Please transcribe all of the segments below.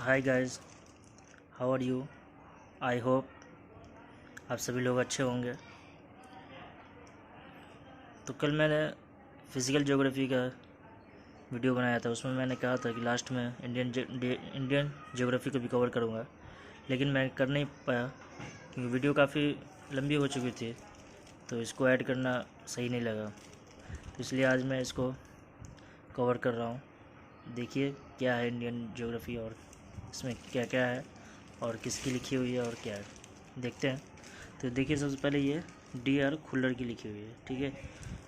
Hi guys, how are you. I hope आप सभी लोग अच्छे होंगे। तो कल मैंने फ़िज़िकल ज्योग्राफी का वीडियो बनाया था। उसमें मैंने कहा था कि लास्ट में इंडियन ज्योग्राफी को भी कवर करूँगा, लेकिन मैं कर नहीं पाया क्योंकि वीडियो काफ़ी लंबी हो चुकी थी, तो इसको ऐड करना सही नहीं लगा। तो इसलिए आज मैं इसको कवर कर रहा हूँ। देखिए क्या है इंडियन ज्योग्राफी और इसमें क्या क्या है और किसकी लिखी हुई है और क्या है, देखते हैं। तो देखिए सबसे पहले ये डी.आर. खुल्लर की लिखी हुई है, ठीक है।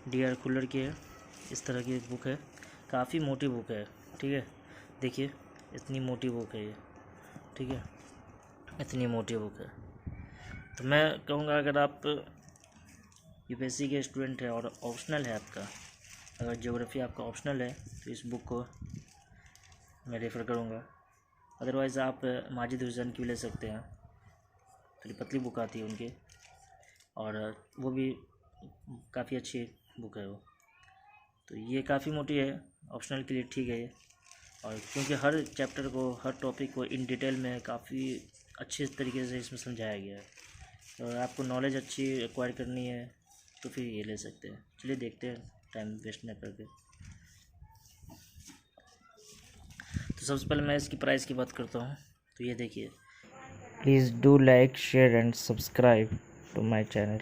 डी.आर. खुल्लर की है, इस तरह की एक बुक है, काफ़ी मोटी बुक है, ठीक है। देखिए इतनी मोटी बुक है ये, ठीक है, इतनी मोटी बुक है। तो मैं कहूँगा अगर आप यूपीएससी के स्टूडेंट हैं और ऑप्शनल है आपका, अगर ज्योग्राफी आपका ऑप्शनल है तो इस बुक को मैं रेफ़र करूँगा। अदरवाइज़ आप माजिद हुसैन की भी ले सकते हैं, थोड़ी पतली बुक आती है उनकी, और वो भी काफ़ी अच्छी बुक है वो। तो ये काफ़ी मोटी है, ऑप्शनल के लिए ठीक है ये, और क्योंकि हर चैप्टर को, हर टॉपिक को इन डिटेल में काफ़ी अच्छे तरीके से इसमें समझाया गया है। तो आपको नॉलेज अच्छी एक्वायर करनी है तो फिर ये ले सकते हैं। चलिए देखते हैं टाइम वेस्ट न करके। तो सबसे पहले मैं इसकी प्राइस की बात करता हूँ। तो ये देखिए, please do like, share and subscribe to my channel.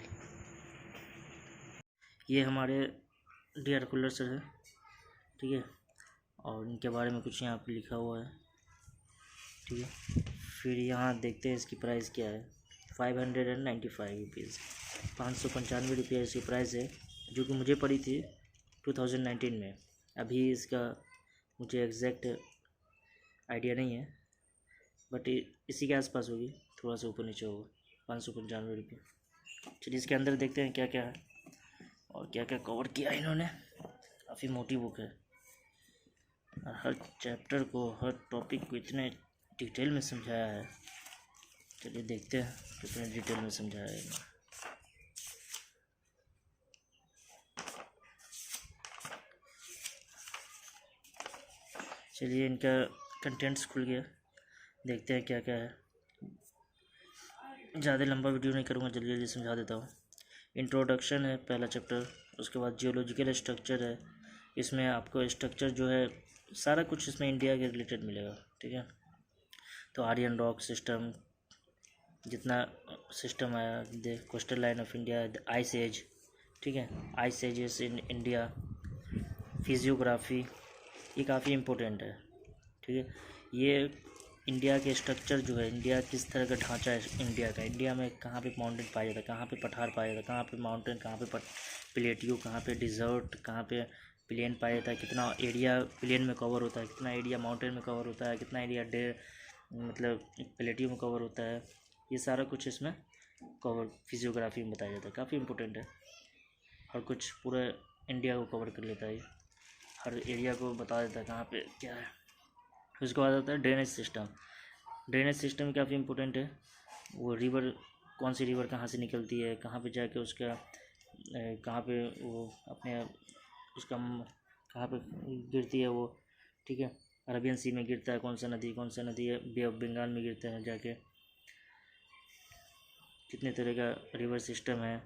ये हमारे डी.आर. खुल्लर सर है, ठीक है, और इनके बारे में कुछ यहाँ पे लिखा हुआ है, ठीक है। फिर यहाँ देखते हैं इसकी प्राइस क्या है। 595 रुपीज़, 595 रुपये इसकी प्राइस है, जो कि मुझे पड़ी थी 2019 में। अभी इसका मुझे एग्जैक्ट आइडिया नहीं है, बट इसी के आसपास होगी, थोड़ा सा ऊपर नीचे होगा। 595 रुपये। चलिए इसके अंदर देखते हैं क्या क्या है और क्या क्या कवर किया है इन्होंने। काफ़ी मोटी बुक है और हर चैप्टर को, हर टॉपिक को इतने डिटेल में समझाया है। चलिए देखते हैं कितने डिटेल में समझाया है इन्होंने। चलिए इनका कंटेंट्स खुल गया, देखते हैं क्या क्या है। ज़्यादा लंबा वीडियो नहीं करूँगा, जल्दी जल्दी समझा देता हूँ। इंट्रोडक्शन है पहला चैप्टर, उसके बाद जियोलॉजिकल स्ट्रक्चर है। इसमें आपको स्ट्रक्चर जो है सारा कुछ इसमें इंडिया के रिलेटेड मिलेगा, ठीक है। तो आर्यन रॉक सिस्टम, जितना सिस्टम आया, the coastal line of India, the ice age, ठीक है, ice ages in India, physiography, ये काफ़ी इम्पोर्टेंट है, ठीक है। ये इंडिया के स्ट्रक्चर जो है, इंडिया किस तरह का ढांचा है इंडिया का, इंडिया में कहाँ पे माउंटेन पाया जाता है, कहाँ पे पठार पाया जाता है, कहाँ पे माउंटेन, कहाँ पे प्लेट्यू, कहाँ पे डिज़र्ट, कहाँ पे प्लेन पाया जाता है, कितना एरिया प्लेन में कवर होता है, कितना एरिया माउंटेन में कवर होता है, कितना एरिया मतलब प्लेट्यू में कवर होता है। ये सारा कुछ इसमें कवर फिजियोग्राफी में बताया जाता है, काफ़ी इंपॉर्टेंट है। हर कुछ पूरा इंडिया को कवर कर लेता है, हर एरिया को बता देता है कहाँ पे क्या है। उसके बाद आता है ड्रेनेज सिस्टम। ड्रेनेज सिस्टम काफ़ी इंपॉर्टेंट है। वो रिवर, कौन सी रिवर कहाँ से निकलती है, कहाँ पे जाके उसका कहाँ पे वो अपने उसका कहाँ पे गिरती है वो, ठीक है। अरबियन सी में गिरता है, कौन सा नदी है, बे ऑफ बंगाल में गिरता है जाके। कितने तरह का रिवर सिस्टम है,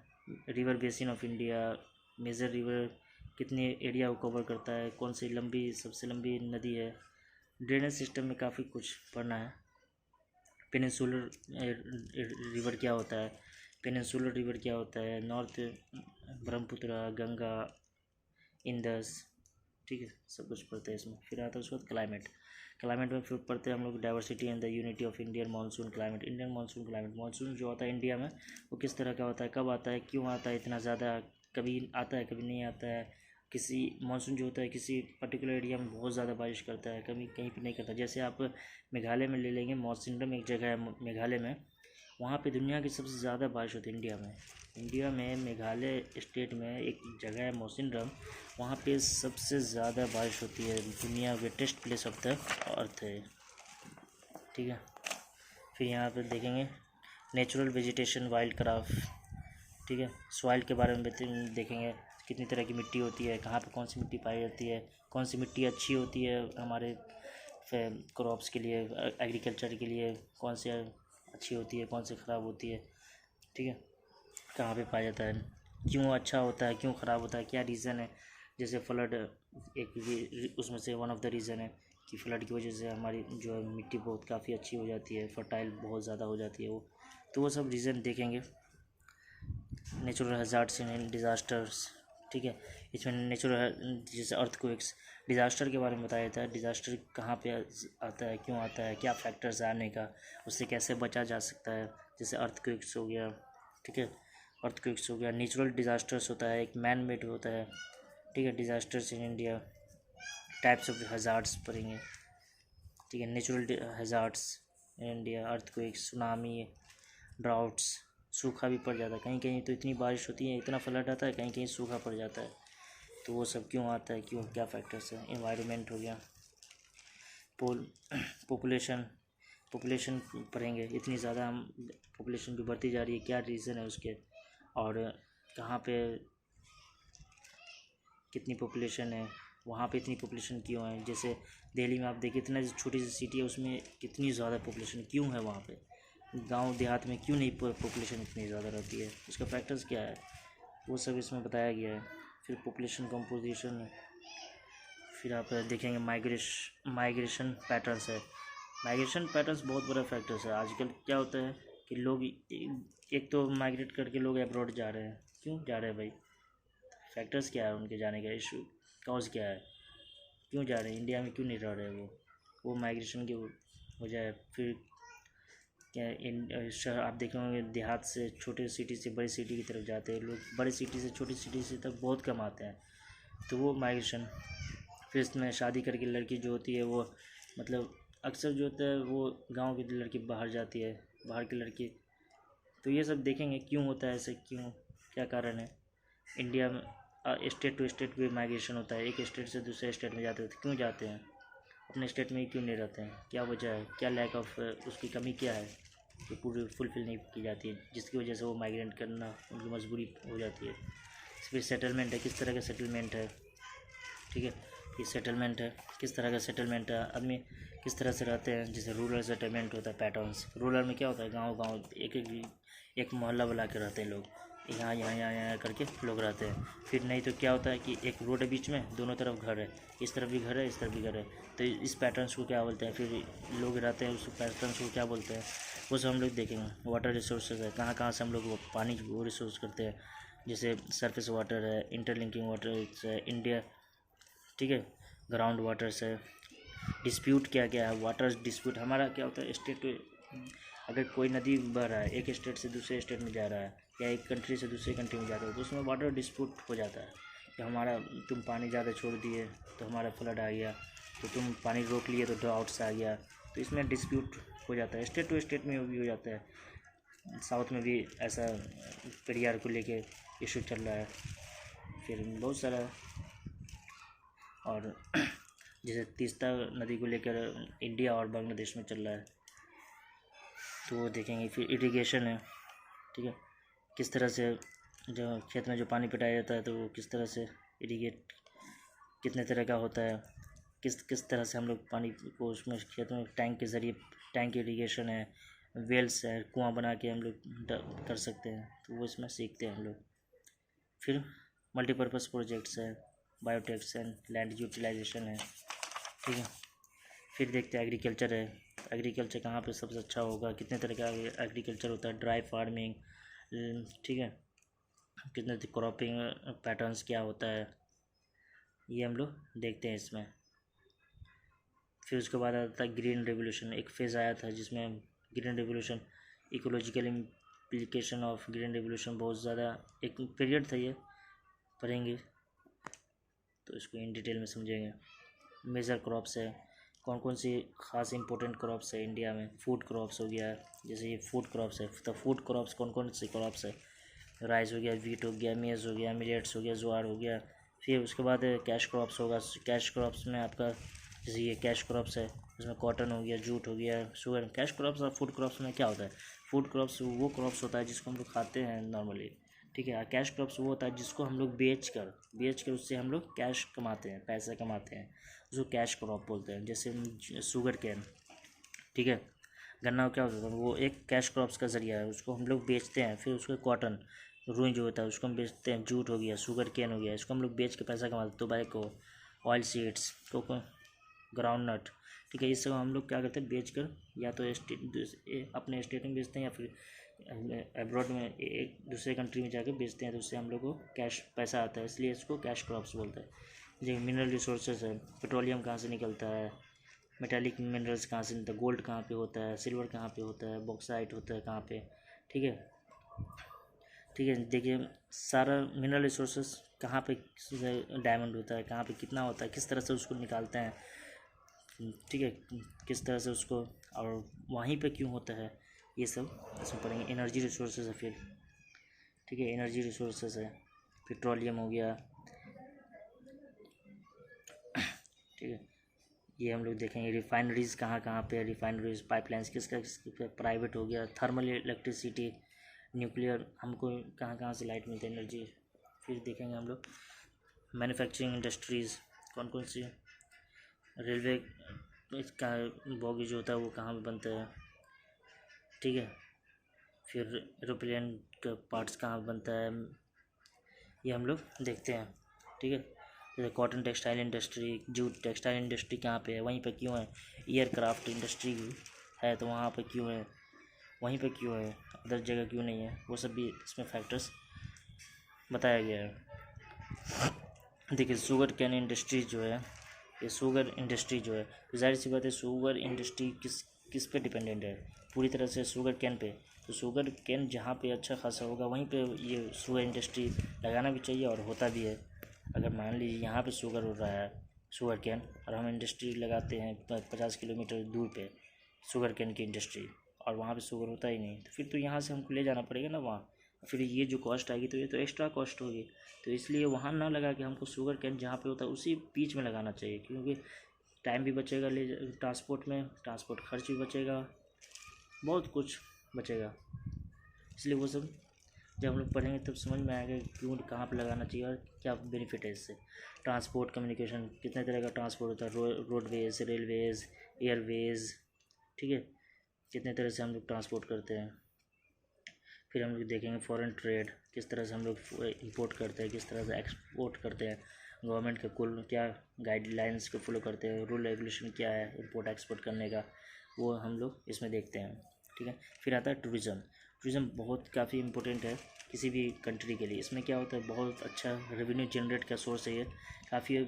river basin of India, major river कितने एरिया को कवर करता है, कौन सी लंबी, सबसे लंबी नदी है। ड्रेनेज सिस्टम में काफ़ी कुछ पढ़ना है। पेनिनसुलर रिवर क्या होता है, पेनिनसुलर रिवर क्या होता है, नॉर्थ ब्रह्मपुत्र, गंगा, इंडस, ठीक है, सब कुछ पढ़ते हैं इसमें। फिर आता है उसके बाद क्लाइमेट। क्लाइमेट में फिर पढ़ते हैं हम लोग diversity and the unity of Indian monsoon climate. Indian monsoon climate, monsoon जो होता है इंडिया में वो किस तरह का होता है, कब आता है, क्यों आता है इतना ज़्यादा, कभी आता है कभी नहीं आता है। किसी मानसून जो होता है किसी पर्टिकुलर एरिया में बहुत ज़्यादा बारिश करता है, कभी कहीं पर नहीं करता। जैसे आप मेघालय में ले लेंगे, मौसिनराम एक जगह है मेघालय में, वहाँ पे दुनिया की सबसे ज़्यादा बारिश होती है इंडिया में मेघालय स्टेट में एक जगह है मौसिनराम, वहाँ पे सबसे ज़्यादा बारिश होती है, दुनिया wettest place of the earth है, ठीक है। फिर यहाँ पे देखेंगे नेचुरल वेजिटेशन, वाइल्ड क्राफ्ट, ठीक है। सॉइल के बारे में देखेंगे, कितनी तरह की मिट्टी होती है, कहाँ पे कौन सी मिट्टी पाई जाती है, कौन सी मिट्टी अच्छी होती है हमारे क्रॉप्स के लिए, एग्रीकल्चर के लिए कौन सी अच्छी होती है, कौन सी ख़राब होती है, ठीक है, कहाँ पे पाया जाता है, क्यों अच्छा होता है, क्यों ख़राब होता है, क्या रीज़न है। जैसे फ्लड एक उसमें से वन ऑफ द रीज़न है कि फ्लड की वजह से हमारी जो है मिट्टी बहुत काफ़ी अच्छी हो जाती है, फर्टाइल बहुत ज़्यादा हो जाती है वो, तो वो सब रीज़न देखेंगे। नेचुरल हैज़ार्ड्स एंड डिज़ास्टर्स, ठीक है, इसमें नेचुरल जैसे अर्थक्वेक्स, डिज़ास्टर के बारे में बताया जाता है, डिज़ास्टर कहाँ पे आता है, क्यों आता है, क्या फैक्टर्स है आने का, उससे कैसे बचा जा सकता है। जैसे अर्थक्वेक्स हो गया, ठीक है, अर्थक्वेक्स हो गया। नेचुरल डिज़ास्टर्स होता है, एक मैन मेड होता है, ठीक है। Disasters in India, types of hazards पढ़ेंगे, ठीक है। Natural hazards in India, earthquakes, tsunami, droughts, सूखा भी पड़ जाता है कहीं कहीं, तो इतनी बारिश होती है, इतना फ्लड आता है, कहीं कहीं सूखा पड़ जाता है, तो वो सब क्यों आता है, क्यों, क्या फैक्टर्स है। एनवायरनमेंट हो गया, पॉपुलेशन पढ़ेंगे, इतनी ज़्यादा हम पॉपुलेशन भी बढ़ती जा रही है, क्या रीज़न है उसके, और कहाँ पे कितनी पॉपुलेशन है, वहाँ पे इतनी पॉपुलेशन क्यों है। जैसे दिल्ली में आप देखिए, इतना छोटी सी सिटी है, उसमें कितनी ज़्यादा पॉपुलेशन क्यों है वहाँ पे, गांव देहात में क्यों नहीं पॉपुलेशन इतनी ज़्यादा रहती है, उसका फैक्टर्स क्या है, वो सब इसमें बताया गया है। फिर पॉपुलेशन कंपोजिशन, फिर आप देखेंगे माइग्रेशन पैटर्न्स है। माइग्रेशन पैटर्न्स बहुत बड़ा फैक्टर्स है। आजकल क्या होता है कि लोग एक तो माइग्रेट करके लोग अब्रॉड जा रहे हैं, क्यों जा रहे हैं भाई, फैक्टर्स क्या है उनके जाने का, इशू कॉज क्या है, क्यों जा रहे हैं, इंडिया में क्यों नहीं रह रहे वो माइग्रेशन की वजह है। फिर क्या शहर आप देखे होंगे, देहात से छोटे सिटी से बड़ी सिटी की तरफ जाते हैं लोग, बड़ी सिटी से छोटी सिटी से तक बहुत कम आते हैं, तो वो माइग्रेशन। फिर इसमें शादी करके लड़की जो होती है वो, मतलब अक्सर जो होता है वो गांव की लड़की बाहर जाती है, बाहर की लड़की, तो ये सब देखेंगे क्यों होता है ऐसे, क्यों, क्या कारण है। इंडिया में स्टेट टू स्टेट भी माइग्रेशन होता है, एक स्टेट से दूसरे स्टेट में जाते हैं, तो क्यों जाते हैं, अपने स्टेट में ही क्यों नहीं रहते हैं, क्या वजह है, क्या लैक ऑफ उसकी कमी क्या है जो पूरी फुलफ़िल नहीं की जाती है, जिसकी वजह से वो माइग्रेट करना उनकी मजबूरी हो जाती है। फिर सेटलमेंट है, किस तरह का सेटलमेंट है, ठीक है, ये सेटलमेंट है, किस तरह का सेटलमेंट है, आदमी किस तरह से रहते हैं। जैसे रूरल सेटलमेंट होता है, पैटर्न्स, रूरल में क्या होता है, गांव एक मोहल्ला बना के रहते हैं लोग, यहाँ करके लोग रहते हैं। फिर नहीं तो क्या होता है कि एक रोड है बीच में, दोनों तरफ घर है, इस तरफ भी घर है, इस तरफ भी घर है, तो इस पैटर्न्स को क्या बोलते हैं, फिर लोग रहते हैं उस पैटर्न्स को क्या बोलते हैं, वो सब हम लोग देखेंगे। वाटर रिसोर्सेज है, कहाँ कहाँ से हम लोग वो पानी वो रिसोर्स करते हैं, जैसे सरफेस वाटर है, इंटरलिंकिंग वाटर है इंडिया, ठीक है, ग्राउंड वाटर्स है। डिस्प्यूट क्या क्या है, वाटर डिस्प्यूट हमारा क्या होता है, स्टेट, अगर कोई नदी बह रहा है, एक स्टेट से दूसरे स्टेट में जा रहा है, या एक कंट्री से दूसरे कंट्री में जा रहा है, तो उसमें वाटर डिस्प्यूट हो जाता है कि हमारा, तुम पानी ज़्यादा छोड़ दिए तो हमारा फ्लड आ गया, तो तुम पानी रोक लिए तो ड्राउट्स आ गया, तो इसमें डिस्प्यूट हो जाता है। स्टेट टू स्टेट में भी हो जाता है, साउथ में भी ऐसा पेरियार को लेके इशू चल रहा है, फिर बहुत सारा, और जैसे तीस्ता नदी को लेकर इंडिया और बांग्लादेश में चल रहा है, तो वो देखेंगे। फिर इरिगेशन है, ठीक है, किस तरह से जो खेत में जो पानी पटाया जाता है, तो वो किस तरह से इरिगेट, कितने तरह का होता है, किस तरह से हम लोग पानी को उसमें खेत में टैंक के ज़रिए, टैंक इरिगेशन है, वेल्स है, कुआं बना के हम लोग कर सकते हैं, तो वो इसमें सीखते हैं हम लोग। फिर मल्टीपर्पज़ प्रोजेक्ट्स है, बायोटेक्स एंड लैंड यूटिलाइजेशन है, ठीक है। फिर देखते हैं एग्रीकल्चर है, एग्रीकल्चर कहाँ पे सबसे अच्छा होगा, कितने तरह का एग्रीकल्चर होता है, ड्राई फार्मिंग, ठीक है, कितने क्रॉपिंग पैटर्न्स क्या होता है, ये हम लोग देखते हैं इसमें। फिर उसके बाद आता है ग्रीन रेवोल्यूशन, एक फेज़ आया था जिसमें green revolution, ecological implication of green revolution, बहुत ज़्यादा एक पीरियड था, ये पढ़ेंगे तो इसको इन डिटेल में समझेंगे। मेजर क्रॉप्स है, कौन कौन सी खास इंपॉर्टेंट क्रॉप्स है इंडिया में, फूड क्रॉप्स हो गया, जैसे ये फूड क्रॉप्स है, तो फूड क्रॉप्स कौन कौन से क्रॉप्स है, राइस हो गया, वीट हो गया, मेज़ हो गया, मिलेट्स हो गया, ज्वार हो गया। फिर उसके बाद कैश क्रॉप्स होगा, कैश क्रॉप्स में आपका जैसे ये कैश क्रॉप्स है, उसमें कॉटन हो गया, जूट हो गया, शुगर। कैश क्रॉप्स और फूड क्रॉप्स में क्या होता है, फूड क्रॉप्स वो क्रॉप्स होता है जिसको हम लोग खाते हैं नॉर्मली, ठीक है। कैश क्रॉप्स वो होता है जिसको हम लोग बेच कर उससे हम लोग कैश कमाते हैं, पैसे कमाते हैं, उसको कैश क्रॉप बोलते हैं। जैसे शुगर कैन, ठीक है, गन्ना क्या होता है, वो एक कैश क्रॉप्स का ज़रिया है, उसको हम लोग बेचते हैं, फिर उसको कॉटन, रुई जो होता है उसको हम बेचते हैं, जूट हो गया, शुगर कैन हो गया, इसको हम लोग बेच के पैसा कमाते हैं, tobacco, oil seeds, cocoa, groundnut, ठीक है, ये सब हम लोग क्या करते हैं बेच कर, या तो अपने स्टेट में बेचते हैं या फिर अब्रॉड में एक दूसरे कंट्री में जाकर बेचते हैं, तो उससे हम लोग को कैश पैसा आता है, इसलिए इसको कैश क्रॉप्स बोलते हैं। जो मिनरल रिसोर्सेज है, पेट्रोलियम कहाँ से निकलता है, मेटालिक मिनरल्स कहाँ से निकलता है, गोल्ड कहाँ पे होता है, सिल्वर कहाँ पे होता है, बॉक्साइट होता है कहाँ पे, ठीक है, ठीक है। देखिए सारा मिनरल रिसोर्सेज कहाँ पे डायमंड होता है, कहाँ पे कितना होता है, किस तरह से उसको निकालते हैं, ठीक है, किस तरह से उसको, और वहीं पे क्यों होता है, ये सब इसमें पढ़ेंगे। एनर्जी रिसोर्सेज है फिर, ठीक है, एनर्जी रिसोर्सेज है, पेट्रोलियम हो गया, ठीक है, ये हम लोग देखेंगे। रिफाइनरीज़ कहाँ कहाँ पे है, रिफाइनरीज, पाइपलाइंस किसका किसका, प्राइवेट हो गया, थर्मल इलेक्ट्रिसिटी, न्यूक्लियर, हमको कहाँ कहाँ से लाइट मिलती है, एनर्जी। फिर देखेंगे हम लोग मैन्युफैक्चरिंग इंडस्ट्रीज़ कौन कौन सी, रेलवे इसका बोगी जो होता है वो कहाँ पे बनता है, ठीक है, फिर एरोप्लेन का पार्ट्स कहाँ पे बनता है, ये हम लोग देखते हैं, ठीक है। जैसे cotton textile industry, jute textile industry कहाँ पे है, वहीं पे क्यों है, एयरक्राफ्ट इंडस्ट्री है तो वहाँ पे क्यों है, वहीं पे क्यों है, अदर जगह क्यों नहीं है, वो सब भी इसमें फैक्टर्स बताया गया है। देखिए शुगर कैन इंडस्ट्री जो है, ये शुगर इंडस्ट्री जो है, जाहिर सी बात है शुगर इंडस्ट्री किस पे डिपेंडेंट है, पूरी तरह से शुगर कैन पे। तो शुगर कैन जहाँ पे अच्छा खासा होगा वहीं पे ये शुगर इंडस्ट्री लगाना भी चाहिए, और होता भी है। अगर मान लीजिए यहाँ पे शुगर हो रहा है, शुगर कैन, और हम इंडस्ट्री लगाते हैं 50 किलोमीटर दूर पे शुगर कैन की इंडस्ट्री, और वहाँ पे शुगर होता ही नहीं, तो फिर तो यहाँ से हमको ले जाना पड़ेगा ना वहाँ, फिर ये जो कॉस्ट आएगी तो ये तो एक्स्ट्रा कॉस्ट होगी। तो इसलिए वहाँ ना लगा के हमको शुगर कैन जहाँ पे होता है उसी बीच में लगाना चाहिए, क्योंकि टाइम भी बचेगा, ले ट्रांसपोर्ट में, ट्रांसपोर्ट खर्च भी बचेगा, बहुत कुछ बचेगा। इसलिए वो सब जब हम लोग पढ़ेंगे तब समझ में आएगा क्यों, कहाँ पे लगाना चाहिए और क्या बेनिफिट है इससे। ट्रांसपोर्ट कम्युनिकेशन, कितने तरह का ट्रांसपोर्ट होता है, रोडवेज, रेलवेज़, एयरवेज़, ठीक है, कितने तरह से हम लोग ट्रांसपोर्ट करते हैं। फिर हम लोग देखेंगे फॉरेन ट्रेड, किस तरह से हम लोग इंपोर्ट करते हैं, किस तरह से एक्सपोर्ट करते हैं, गवर्नमेंट के कुल क्या गाइडलाइंस को फॉलो करते हैं, रूल रेगुलेशन क्या है इंपोर्ट एक्सपोर्ट करने का, वो हम लोग इसमें देखते हैं, ठीक है। फिर आता है टूरिज़्म। टूरिज़्म बहुत काफ़ी इम्पोर्टेंट है किसी भी कंट्री के लिए। इसमें क्या होता है, बहुत अच्छा रेवेन्यू जनरेट का सोर्स है ये, काफ़ी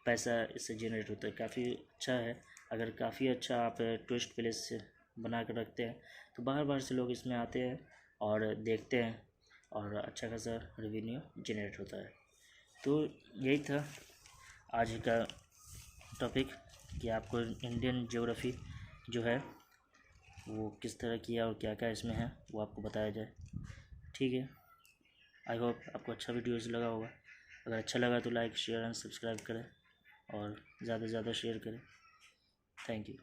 पैसा इससे जनरेट होता है, काफ़ी अच्छा है। अगर काफ़ी अच्छा आप टूरिस्ट प्लेस बना कर रखते हैं तो बाहर बाहर से लोग इसमें आते हैं और देखते हैं, और अच्छा खासा रेवेन्यू जनरेट होता है। तो यही था आज का टॉपिक, कि आपको इंडियन ज्योग्राफी जो है वो किस तरह की है और क्या क्या इसमें है वो आपको बताया जाए, ठीक है। आई होप आपको अच्छा वीडियोस लगा होगा। अगर अच्छा लगा तो लाइक शेयर एंड सब्सक्राइब करें और ज़्यादा से ज़्यादा शेयर करें। Thank you.